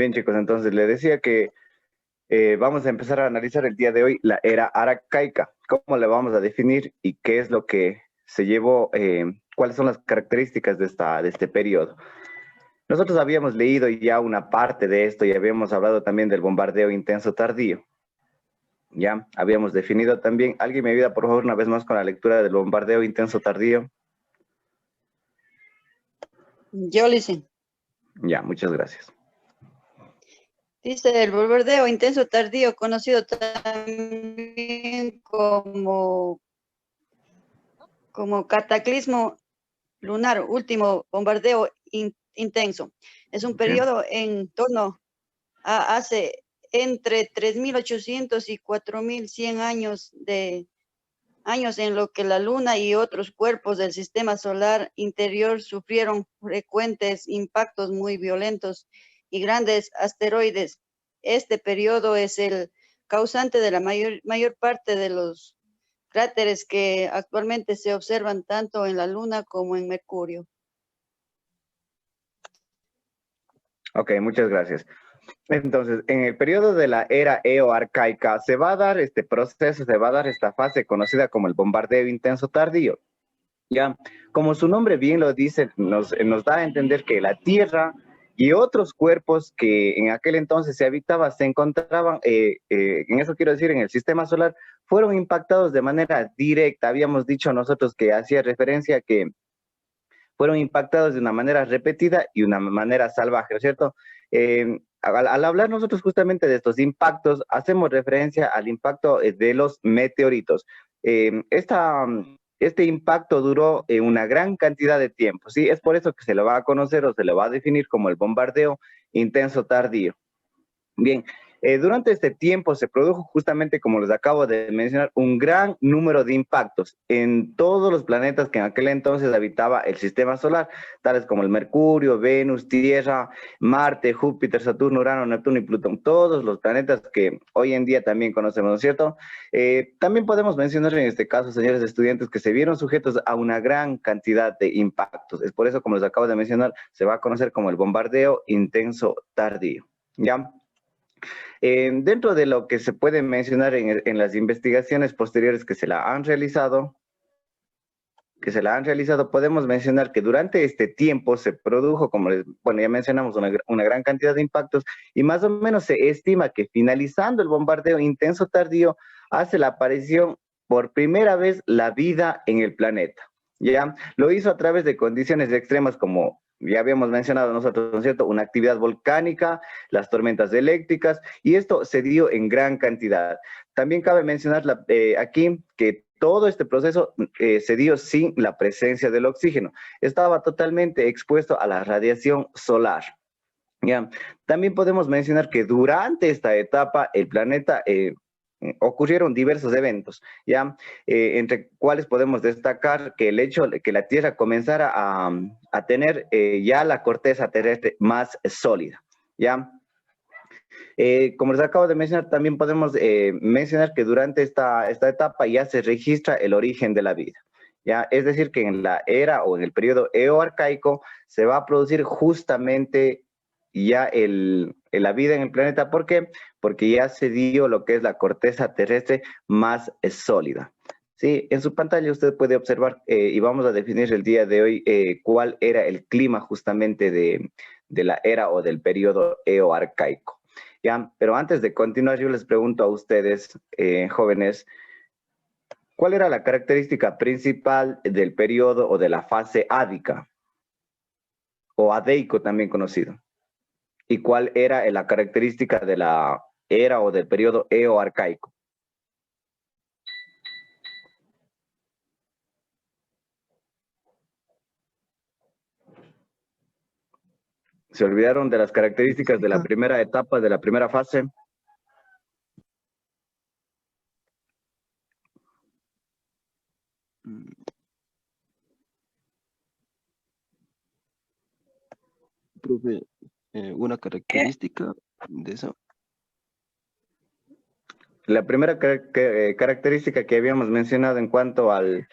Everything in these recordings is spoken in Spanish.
Bien, chicos, entonces le decía que vamos a empezar a analizar el día de hoy la era arcaica. ¿Cómo la vamos a definir y qué es lo que se llevó, cuáles son las características de este periodo? Nosotros habíamos leído ya una parte de esto y habíamos hablado también del bombardeo intenso tardío. Ya habíamos definido también. ¿Alguien me ayuda, por favor, una vez más con la lectura del bombardeo intenso tardío? Yo le hice. Ya, muchas gracias. Dice el bombardeo intenso tardío, conocido también como cataclismo lunar, último bombardeo intenso. Es un Sí. periodo en torno a hace entre 3.800 y 4.100 años en lo que la Luna y otros cuerpos del sistema solar interior sufrieron frecuentes impactos muy violentos y grandes asteroides. Este periodo es el causante de la mayor parte de los cráteres que actualmente se observan tanto en la Luna como en Mercurio. Ok, muchas gracias. Entonces, en el periodo de la era eoarcaica se va a dar este proceso, se va a dar esta fase conocida como el bombardeo intenso tardío. Ya, como su nombre bien lo dice, nos da a entender que la Tierra y otros cuerpos que en aquel entonces se habitaba, se encontraban, en eso quiero decir, en el sistema solar, fueron impactados de manera directa. Habíamos dicho nosotros que hacía referencia a que fueron impactados de una manera repetida y una manera salvaje, ¿no es cierto? Al hablar nosotros justamente de estos impactos, hacemos referencia al impacto de los meteoritos. Este impacto duró una gran cantidad de tiempo, ¿sí? Es por eso que se lo va a conocer o se lo va a definir como el bombardeo intenso tardío. Bien, durante este tiempo se produjo justamente, como les acabo de mencionar, un gran número de impactos en todos los planetas que en aquel entonces habitaba el sistema solar, tales como el Mercurio, Venus, Tierra, Marte, Júpiter, Saturno, Urano, Neptuno y Plutón, todos los planetas que hoy en día también conocemos, ¿no es cierto? También podemos mencionar en este caso, señores estudiantes, que se vieron sujetos a una gran cantidad de impactos. Es por eso, como les acabo de mencionar, se va a conocer como el bombardeo intenso tardío. ¿Ya? Dentro de lo que se puede mencionar en las investigaciones posteriores que se la han realizado, podemos mencionar que durante este tiempo se produjo, bueno, ya mencionamos, una gran cantidad de impactos y más o menos se estima que finalizando el bombardeo intenso tardío hace la aparición por primera vez la vida en el planeta. ¿Ya? Lo hizo a través de condiciones extremas como ya habíamos mencionado nosotros, ¿no es cierto? Una actividad volcánica, las tormentas eléctricas, y esto se dio en gran cantidad. También cabe mencionar aquí que todo este proceso se dio sin la presencia del oxígeno. Estaba totalmente expuesto a la radiación solar. ¿Ya? También podemos mencionar que durante esta etapa el planeta ocurrieron diversos eventos, ¿ya? Entre cuales podemos destacar que el hecho de que la Tierra comenzara a tener ya la corteza terrestre más sólida, ¿ya? Como les acabo de mencionar, también podemos mencionar que durante esta etapa ya se registra el origen de la vida. ¿Ya? Es decir, que en la era o en el periodo eoarcaico se va a producir justamente ya la vida en el planeta. ¿Por qué? Porque ya se dio lo que es la corteza terrestre más sólida. Sí, en su pantalla usted puede observar y vamos a definir el día de hoy cuál era el clima justamente de la era o del periodo eoarcaico. ¿Ya? Pero antes de continuar, yo les pregunto a ustedes, jóvenes, ¿cuál era la característica principal del periodo o de la fase ádica, o adeico también conocido? ¿Y cuál era la característica de la era o del periodo eoarcaico? ¿Se olvidaron de las características de la primera etapa, de la primera fase? Profe, una característica de eso. La primera característica que habíamos mencionado en cuanto al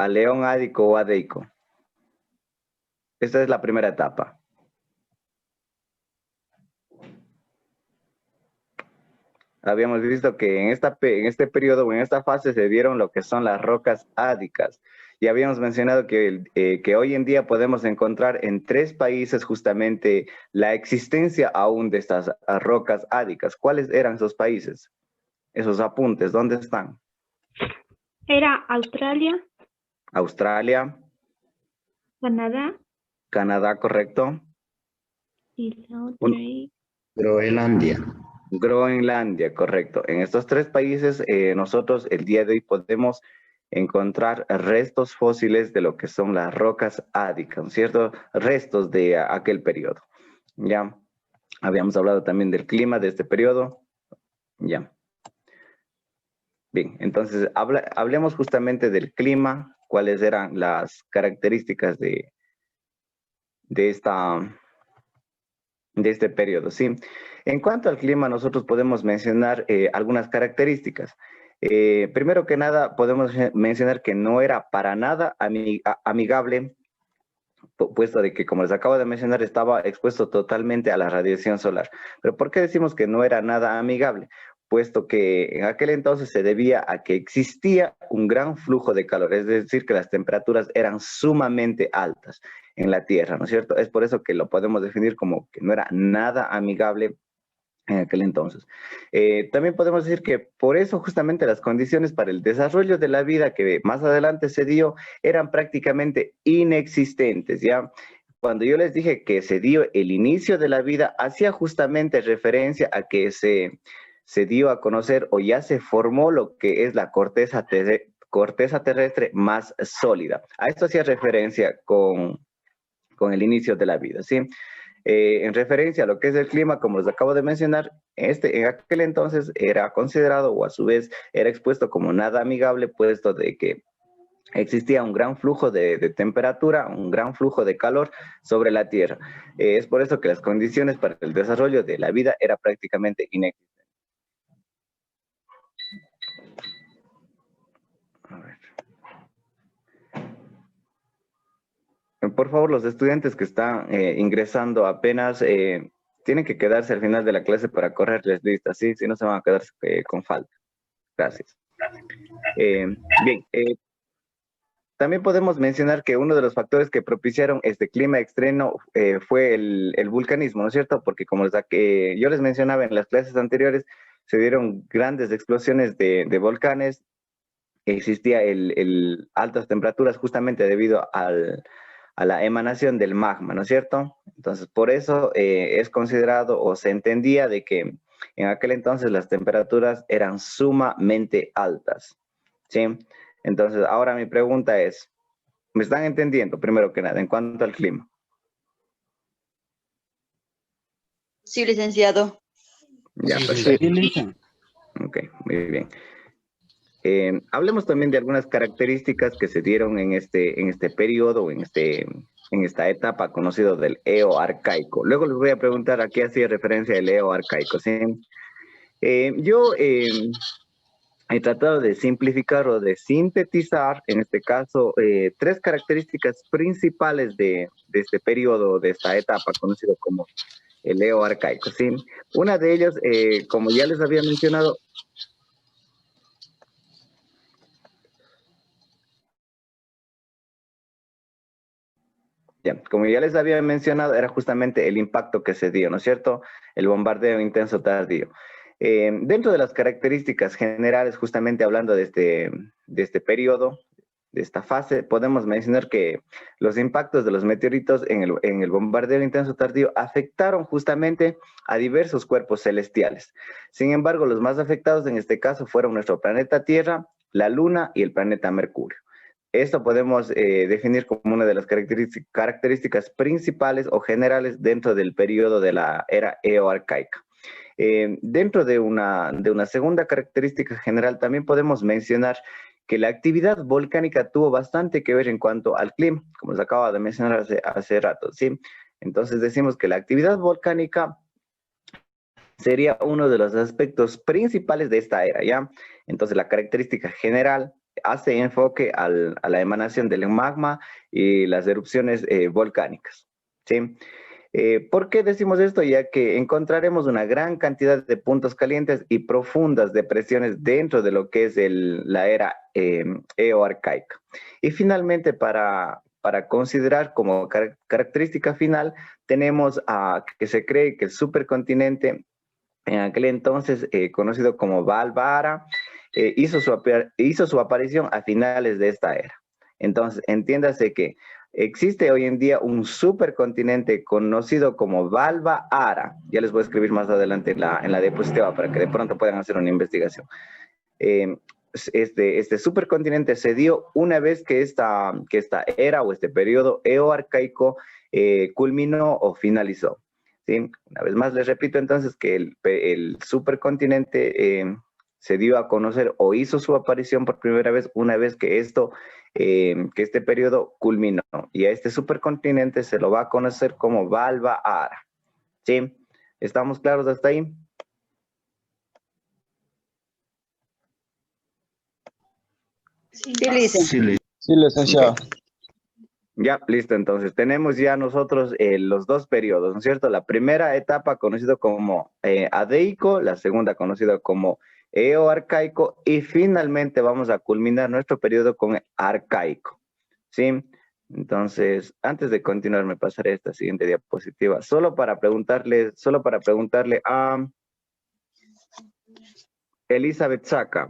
león ádico o adeico. Esta es la primera etapa. Habíamos visto que en este periodo o en esta fase se dieron lo que son las rocas ádicas. Y habíamos mencionado que hoy en día podemos encontrar en 3 países justamente la existencia aún de estas rocas ádicas. ¿Cuáles eran esos países? Esos apuntes, ¿dónde están? Era Australia, Australia, Canadá Canadá, ¿correcto? y la otra Un- es Groenlandia. Groenlandia, correcto. En estos 3 países, nosotros el día de hoy podemos encontrar restos fósiles de lo que son las rocas ádicas, ¿cierto? Restos de aquel periodo. Ya habíamos hablado también del clima de este periodo. Ya. Bien, entonces hablemos justamente del clima, cuáles eran las características de esta de este periodo, ¿sí? En cuanto al clima, nosotros podemos mencionar algunas características. Primero que nada, podemos mencionar que no era para nada amigable, puesto de que, como les acabo de mencionar, estaba expuesto totalmente a la radiación solar. Pero ¿por qué decimos que no era nada amigable? Puesto que en aquel entonces se debía a que existía un gran flujo de calor, es decir, que las temperaturas eran sumamente altas en la Tierra, ¿no es cierto? Es por eso que lo podemos definir como que no era nada amigable en aquel entonces. También podemos decir que por eso justamente las condiciones para el desarrollo de la vida que más adelante se dio eran prácticamente inexistentes, ¿ya? Cuando yo les dije que se dio el inicio de la vida, hacía justamente referencia a que se dio a conocer o ya se formó lo que es la corteza terrestre más sólida. A esto hacía referencia con el inicio de la vida, ¿sí? En referencia a lo que es el clima, como les acabo de mencionar, en aquel entonces era considerado o a su vez era expuesto como nada amigable, puesto de que existía un gran flujo de temperatura, un gran flujo de calor sobre la Tierra. Es por eso que las condiciones para el desarrollo de la vida era prácticamente inexistentes. A ver. Por favor, los estudiantes que están ingresando apenas tienen que quedarse al final de la clase para correrles listas, ¿sí? Si no se van a quedar con falta. Gracias. Bien, también podemos mencionar que uno de los factores que propiciaron este clima extremo fue el vulcanismo, ¿no es cierto? Porque como yo les mencionaba en las clases anteriores, se dieron grandes explosiones de volcanes, existía altas temperaturas justamente debido a la emanación del magma, ¿no es cierto? Entonces, por eso es considerado o se entendía de que en aquel entonces las temperaturas eran sumamente altas, ¿sí? Entonces, ahora mi pregunta es, ¿me están entendiendo primero que nada en cuanto al clima? Sí, licenciado. Ya, Sí, perfecto. licenciado. Ok, muy bien. Hablemos también de algunas características que se dieron en este periodo, en esta etapa conocido del Eo arcaico. Luego les voy a preguntar a qué hacía referencia el Eo arcaico, ¿sí? Yo he tratado de simplificar o de sintetizar, en este caso, 3 características principales de este periodo, de esta etapa conocido como el Eo arcaico, ¿sí? Una de ellas, como ya les había mencionado, como ya les había mencionado, era justamente el impacto que se dio, ¿no es cierto? El bombardeo intenso tardío. Dentro de las características generales, justamente hablando de este periodo, de esta fase, podemos mencionar que los impactos de los meteoritos en el bombardeo intenso tardío afectaron justamente a diversos cuerpos celestiales. Sin embargo, los más afectados en este caso fueron nuestro planeta Tierra, la Luna y el planeta Mercurio. Esto podemos definir como una de las características principales o generales dentro del periodo de la era eoarcaica. Dentro de una segunda característica general también podemos mencionar que la actividad volcánica tuvo bastante que ver en cuanto al clima, como les acaba de mencionar hace rato, ¿sí? Entonces decimos que la actividad volcánica sería uno de los aspectos principales de esta era, ¿ya? Entonces la característica general hace enfoque a la emanación del magma y las erupciones volcánicas, ¿sí? ¿Por qué decimos esto? Ya que encontraremos una gran cantidad de puntos calientes y profundas depresiones dentro de lo que es la era eoarcaica. Y finalmente, para considerar como característica final, tenemos que se cree que el supercontinente, en aquel entonces conocido como Valvara, hizo su aparición a finales de esta era. Entonces, entiéndase que existe hoy en día un supercontinente conocido como Valva-Ara. Ya les voy a escribir más adelante en la diapositiva para que de pronto puedan hacer una investigación. Este supercontinente se dio una vez que esta era o este periodo eoarcaico culminó o finalizó. ¿Sí? Una vez más les repito entonces que el supercontinente se dio a conocer o hizo su aparición por primera vez una vez que este periodo culminó. Y a este supercontinente se lo va a conocer como Valva-Ara. ¿Sí? ¿Estamos claros hasta ahí? Sí, Lice. Sí, licenciado. Okay. Ya, listo. Entonces, tenemos ya nosotros los dos periodos, ¿no es cierto? La primera etapa conocida como adeico, la segunda conocida como eoarcaico y finalmente vamos a culminar nuestro periodo con arcaico, ¿sí? Entonces, antes de continuar, me pasaré a esta siguiente diapositiva, solo para preguntarle a Elizabeth Saca,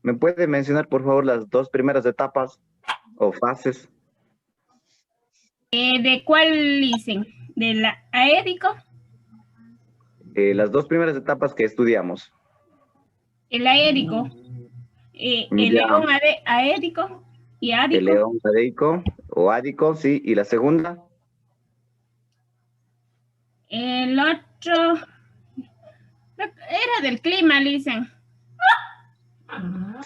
¿me puede mencionar, por favor, las dos primeras etapas o fases? ¿De cuál dicen? ¿Del aédico? Las dos primeras etapas que estudiamos. El aédico. El Ya. león aédico y ádico. El león adeico o ádico, sí. ¿Y la segunda? El otro era del clima, dicen.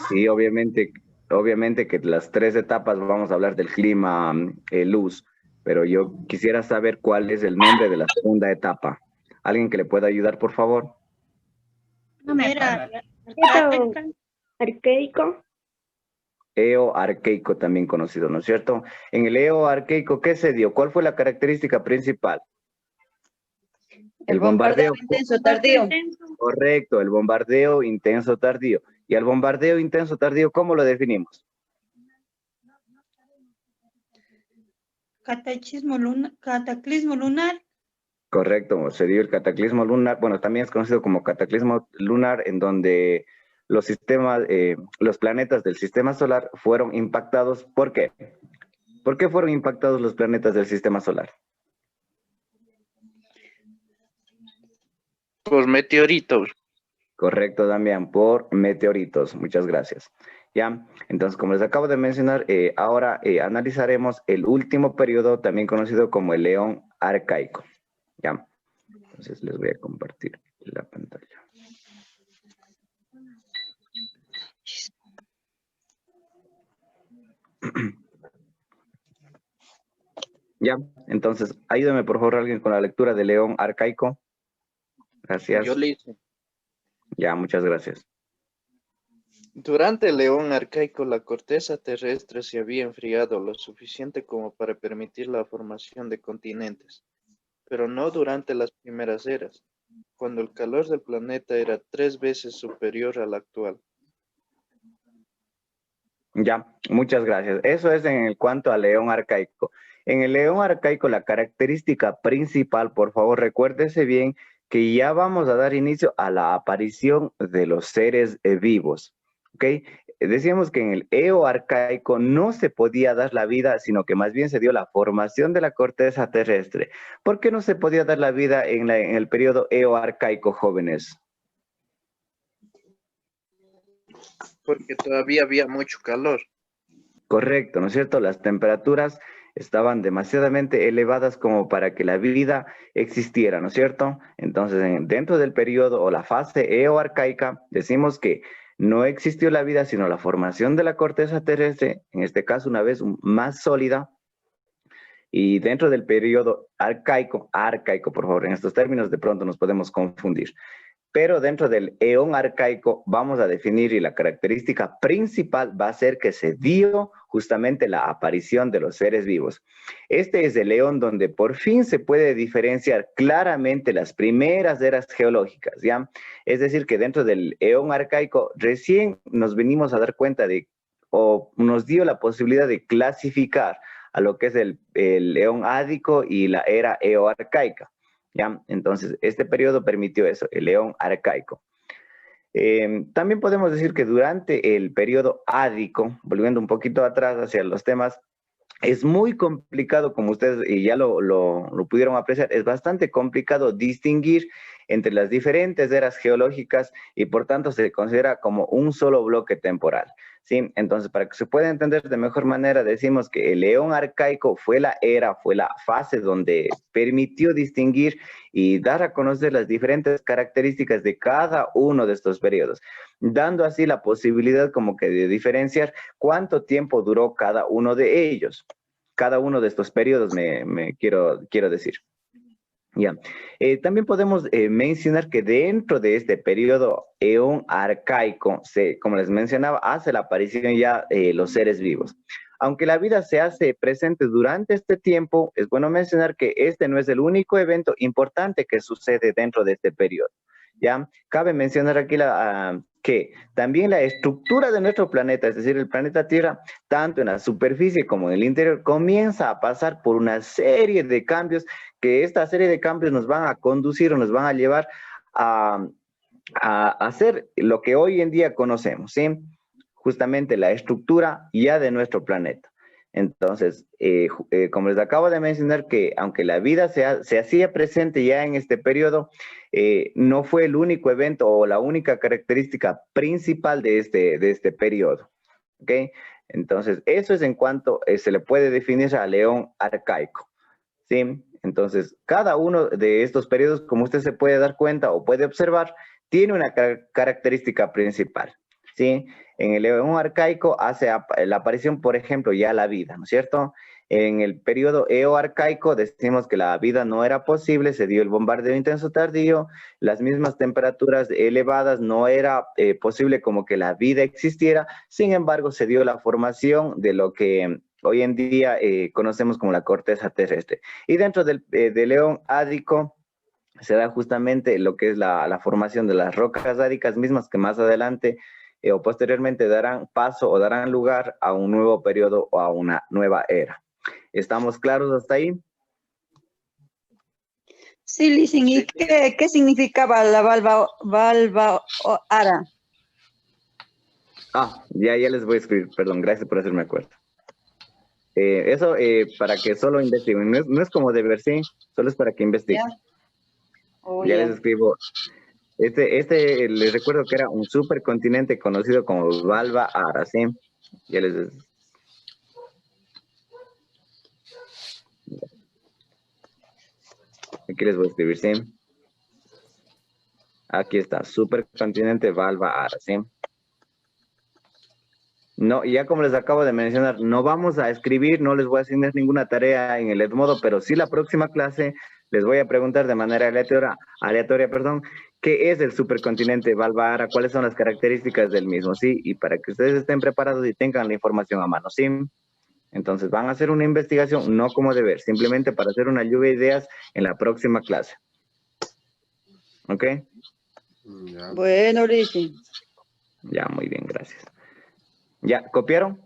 Sí, obviamente que las tres etapas vamos a hablar del clima, luz, pero yo quisiera saber cuál es el nombre de la segunda etapa. ¿Alguien que le pueda ayudar, por favor? No me Era acuerdo. Arcaico. Eoarcaico también conocido, ¿no es cierto? En el eoarcaico, ¿qué se dio? ¿Cuál fue la característica principal? el bombardeo intenso tardío. Correcto, el bombardeo intenso tardío. ¿Y al bombardeo intenso tardío cómo lo definimos? Cataclismo lunar. Correcto, se dio el cataclismo lunar, bueno, también es conocido como cataclismo lunar, en donde los planetas del sistema solar fueron impactados. ¿Por qué? ¿Por qué fueron impactados los planetas del sistema solar? Por meteoritos. Correcto, Damián, por meteoritos. Muchas gracias. Ya, entonces, como les acabo de mencionar, ahora analizaremos el último periodo, también conocido como el león arcaico. Ya, entonces les voy a compartir la pantalla. Ya, entonces, ayúdame por favor alguien con la lectura de león arcaico. Gracias. Yo le hice. Ya, muchas gracias. Durante el león arcaico, la corteza terrestre se había enfriado lo suficiente como para permitir la formación de continentes, pero no durante las primeras eras, cuando el calor del planeta era 3 veces superior al actual. Ya, muchas gracias. Eso es en cuanto al león arcaico. En el león arcaico, la característica principal, por favor, recuérdese bien que ya vamos a dar inicio a la aparición de los seres vivos. ¿Ok? Decíamos que en el eoarcaico no se podía dar la vida, sino que más bien se dio la formación de la corteza terrestre. ¿Por qué no se podía dar la vida en el periodo eoarcaico, jóvenes? Porque todavía había mucho calor. Correcto, ¿no es cierto? Las temperaturas estaban demasiadamente elevadas como para que la vida existiera, ¿no es cierto? Entonces, dentro del periodo o la fase eoarcaica, decimos que no existió la vida, sino la formación de la corteza terrestre, en este caso una vez más sólida, y dentro del periodo arcaico, por favor, en estos términos de pronto nos podemos confundir. Pero dentro del eón arcaico vamos a definir y la característica principal va a ser que se dio justamente la aparición de los seres vivos. Este es el eón donde por fin se puede diferenciar claramente las primeras eras geológicas, ¿ya? Es decir, que dentro del eón arcaico recién nos venimos a dar cuenta de, o nos dio la posibilidad de clasificar a lo que es el eón ádico y la era eoarcaica. ¿Ya? Entonces, este periodo permitió eso, el eón arcaico. También podemos decir que durante el periodo ádico, volviendo un poquito atrás hacia los temas, es muy complicado, como ustedes ya lo pudieron apreciar, es bastante complicado distinguir entre las diferentes eras geológicas y por tanto se considera como un solo bloque temporal, ¿sí? Entonces, para que se pueda entender de mejor manera, decimos que el eón arcaico fue la fase donde permitió distinguir y dar a conocer las diferentes características de cada uno de estos periodos, dando así la posibilidad como que de diferenciar cuánto tiempo duró cada uno de ellos, cada uno de estos periodos, quiero decir. Ya. También podemos mencionar que dentro de este periodo eón arcaico, como les mencionaba, hace la aparición ya los seres vivos. Aunque la vida se hace presente durante este tiempo, es bueno mencionar que este no es el único evento importante que sucede dentro de este periodo. ¿Ya? Cabe mencionar aquí que también la estructura de nuestro planeta, es decir, el planeta Tierra, tanto en la superficie como en el interior, comienza a pasar por una serie de cambios, que esta serie de cambios nos van a conducir o nos van a llevar a hacer lo que hoy en día conocemos, ¿sí? Justamente la estructura ya de nuestro planeta. Entonces, como les acabo de mencionar, que aunque la vida se hacía presente ya en este periodo, no fue el único evento o la única característica principal de este periodo. ¿Ok? Entonces, eso es en cuanto se le puede definir al eón arcaico. ¿Sí? Entonces, cada uno de estos periodos, como usted se puede dar cuenta o puede observar, tiene una característica principal. ¿Sí? En el eón arcaico hace la aparición, por ejemplo, ya la vida, ¿no es cierto? En el periodo eoarcaico decimos que la vida no era posible, se dio el bombardeo intenso tardío, las mismas temperaturas elevadas, no era posible como que la vida existiera, sin embargo se dio la formación de lo que hoy en día conocemos como la corteza terrestre. Y dentro del eón ádico se da justamente lo que es la formación de las rocas ádicas mismas que más adelante o posteriormente darán paso o darán lugar a un nuevo periodo o a una nueva era. ¿Estamos claros hasta ahí? Sí, Listen, ¿y qué significaba la valva ara? Ya les voy a escribir, perdón, gracias por hacerme acuerdo. Eso para que solo investiguen, no es como deber, sí, solo es para que investiguen. Ya les escribo. Les recuerdo que era un supercontinente conocido como Valva Ara, ¿sí? Ya les... Aquí les voy a escribir, ¿sí? Aquí está, supercontinente Valva Ara, ¿sí? No, ya como les acabo de mencionar, no vamos a escribir, no les voy a asignar ninguna tarea en el Edmodo, pero sí la próxima clase les voy a preguntar de manera aleatoria, ¿qué es el supercontinente Valva Ara? ¿Cuáles son las características del mismo? Sí, y para que ustedes estén preparados y tengan la información a mano, ¿sí? Entonces van a hacer una investigación, no como deber, simplemente para hacer una lluvia de ideas en la próxima clase. ¿Ok? Ya. Bueno, Listen. Ya, muy bien, gracias. ¿Ya? ¿Copiaron?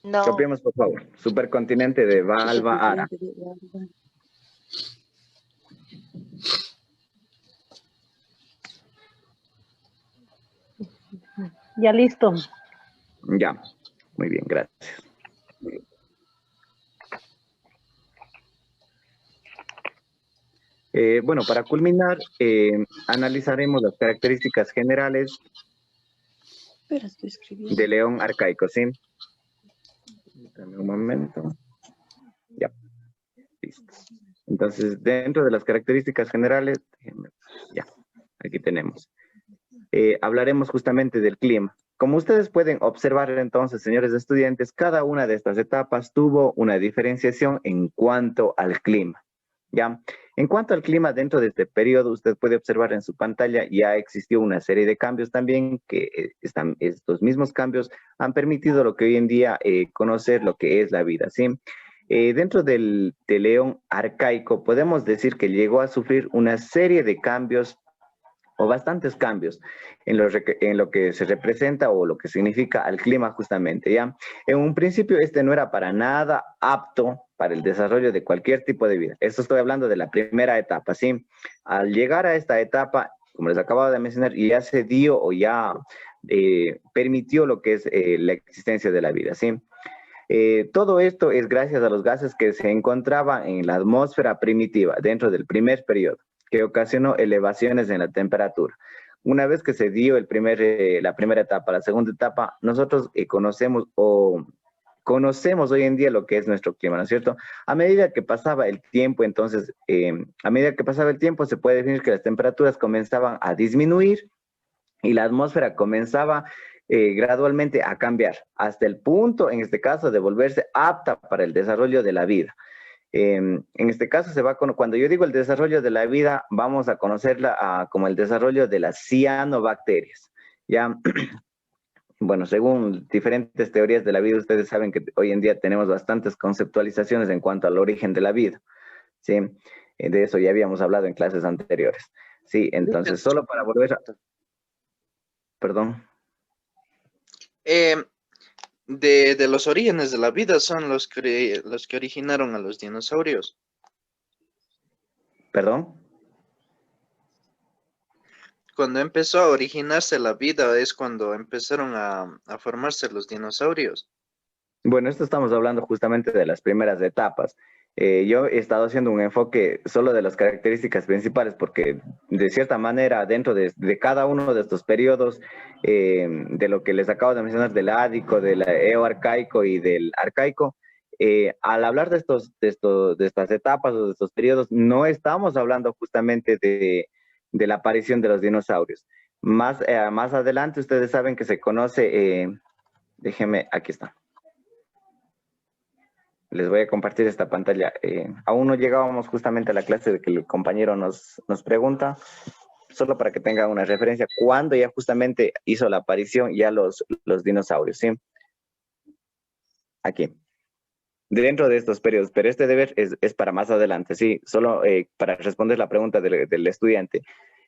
No. Copiemos, por favor. Supercontinente de Valva Ara. Ya listo. Ya, muy bien, gracias. Bueno, para culminar, analizaremos las características generales del eón arcaico, ¿sí? Dame un momento. Ya, listo. Entonces, dentro de las características generales, ya, aquí tenemos. Hablaremos justamente del clima. Como ustedes pueden observar entonces, señores estudiantes, cada una de estas etapas tuvo una diferenciación en cuanto al clima. ¿ya? En cuanto al clima dentro de este periodo, usted puede observar en su pantalla, ya existió una serie de cambios también, que estos mismos cambios han permitido lo que hoy en día conocer lo que es la vida, ¿sí? Dentro del león arcaico, podemos decir que llegó a sufrir una serie de cambios o bastantes cambios en lo que se representa o lo que significa al clima justamente, ¿ya? En un principio este no era para nada apto para el desarrollo de cualquier tipo de vida. Esto estoy hablando de la primera etapa, ¿sí? Al llegar a esta etapa, como les acabo de mencionar, ya se dio o ya permitió lo que es la existencia de la vida, ¿sí? Todo esto es gracias a los gases que se encontraban en la atmósfera primitiva dentro del primer periodo, que ocasionó elevaciones en la temperatura. Una vez que se dio la primera etapa, la segunda etapa, nosotros conocemos hoy en día lo que es nuestro clima, ¿no es cierto? A medida que pasaba el tiempo, entonces, se puede definir que las temperaturas comenzaban a disminuir y la atmósfera comenzaba gradualmente a cambiar, hasta el punto, en este caso, de volverse apta para el desarrollo de la vida. En este caso, cuando yo digo el desarrollo de la vida, vamos a conocerla como el desarrollo de las cianobacterias. ¿Ya? Bueno, según diferentes teorías de la vida, ustedes saben que hoy en día tenemos bastantes conceptualizaciones en cuanto al origen de la vida. ¿Sí? De eso ya habíamos hablado en clases anteriores. Sí, entonces, solo para volver a... Perdón. De los orígenes de la vida son los que originaron a los dinosaurios. ¿Perdón? Cuando empezó a originarse la vida es cuando empezaron a formarse los dinosaurios. Bueno, esto estamos hablando justamente de las primeras etapas. Yo he estado haciendo un enfoque solo de las características principales porque de cierta manera dentro de cada uno de estos periodos, de lo que les acabo de mencionar del ádico, del eoarcaico y del arcaico, al hablar de estas etapas o de estos periodos, no estamos hablando justamente de la aparición de los dinosaurios. Más adelante ustedes saben que se conoce, aquí está. Les voy a compartir esta pantalla. Aún no llegábamos justamente a la clase de que el compañero nos pregunta, solo para que tenga una referencia, cuándo ya justamente hizo la aparición ya los dinosaurios, ¿sí? Aquí. Dentro de estos periodos, pero este deber es para más adelante, ¿sí? Solo para responder la pregunta del estudiante.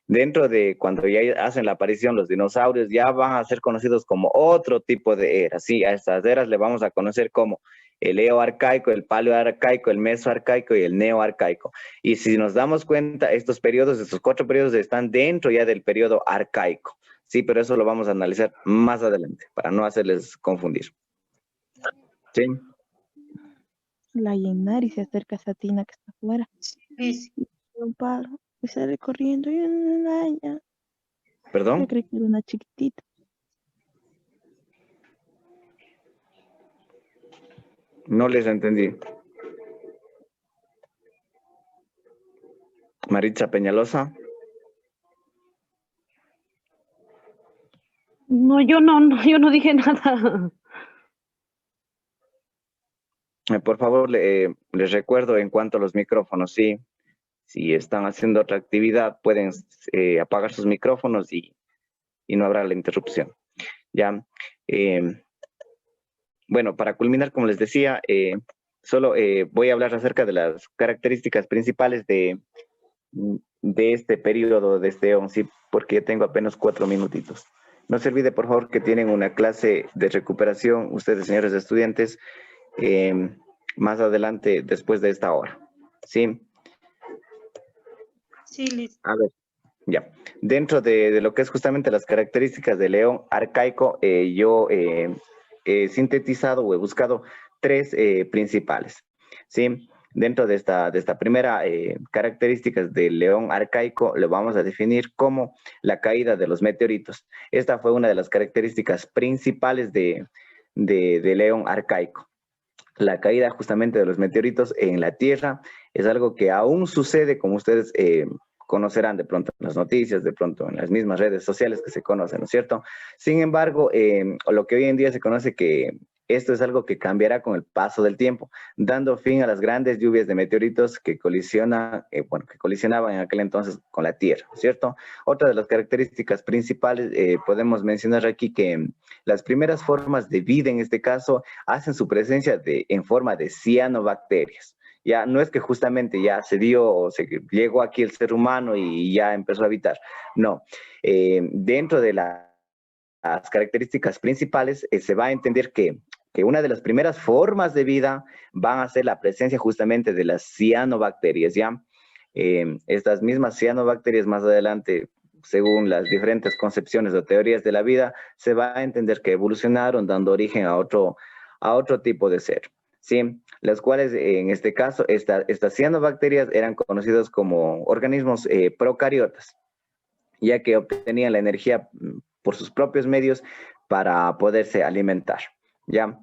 Dentro de cuando ya hacen la aparición los dinosaurios, ya van a ser conocidos como otro tipo de eras, ¿sí? A estas eras le vamos a conocer como el eoarcaico, el paleoarcaico, el mesoarcaico y el neoarcaico. Y si nos damos cuenta, estos 4 periodos están dentro ya del periodo arcaico, ¿sí? Pero eso lo vamos a analizar más adelante, para no hacerles confundir. ¿Sí? La Yenari se acerca a Satina que está afuera. Sí. Un palo. Y sale corriendo. Y una araña. ¿Perdón? Yo creí que era una chiquitita. No les entendí. Maritza Peñalosa. No, yo no dije nada. Por favor, les recuerdo en cuanto a los micrófonos, sí. Si están haciendo otra actividad, pueden apagar sus micrófonos y no habrá la interrupción. Ya. Bueno, para culminar, como les decía, solo voy a hablar acerca de las características principales de este periodo de este EON, sí, porque tengo apenas 4 minutitos. No se olvide, por favor, que tienen una clase de recuperación, ustedes, señores estudiantes, más adelante, después de esta hora. ¿Sí? Sí, listo. A ver, ya. Dentro de lo que es justamente las características del león arcaico, yo he sintetizado o he buscado 3 principales. ¿Sí? Dentro de esta primera características del león arcaico, lo vamos a definir como la caída de los meteoritos. Esta fue una de las características principales de león arcaico. La caída justamente de los meteoritos en la Tierra es algo que aún sucede, como ustedes conocerán de pronto en las noticias, de pronto en las mismas redes sociales que se conocen, ¿no es cierto? Sin embargo, lo que hoy en día se conoce que Esto es algo que cambiará con el paso del tiempo, dando fin a las grandes lluvias de meteoritos que que colisionaban en aquel entonces con la Tierra, ¿cierto? Otra de las características principales, podemos mencionar aquí que las primeras formas de vida, en este caso, hacen su presencia en forma de cianobacterias. Ya no es que justamente ya se dio o se llegó aquí el ser humano y ya empezó a habitar. No, dentro de las características principales se va a entender que una de las primeras formas de vida van a ser la presencia justamente de las cianobacterias, ¿ya? Estas mismas cianobacterias más adelante, según las diferentes concepciones o teorías de la vida, se va a entender que evolucionaron dando origen a otro tipo de ser, ¿sí? Las cuales, en este caso, estas cianobacterias eran conocidas como organismos procariotas, ya que obtenían la energía por sus propios medios para poderse alimentar, ¿ya?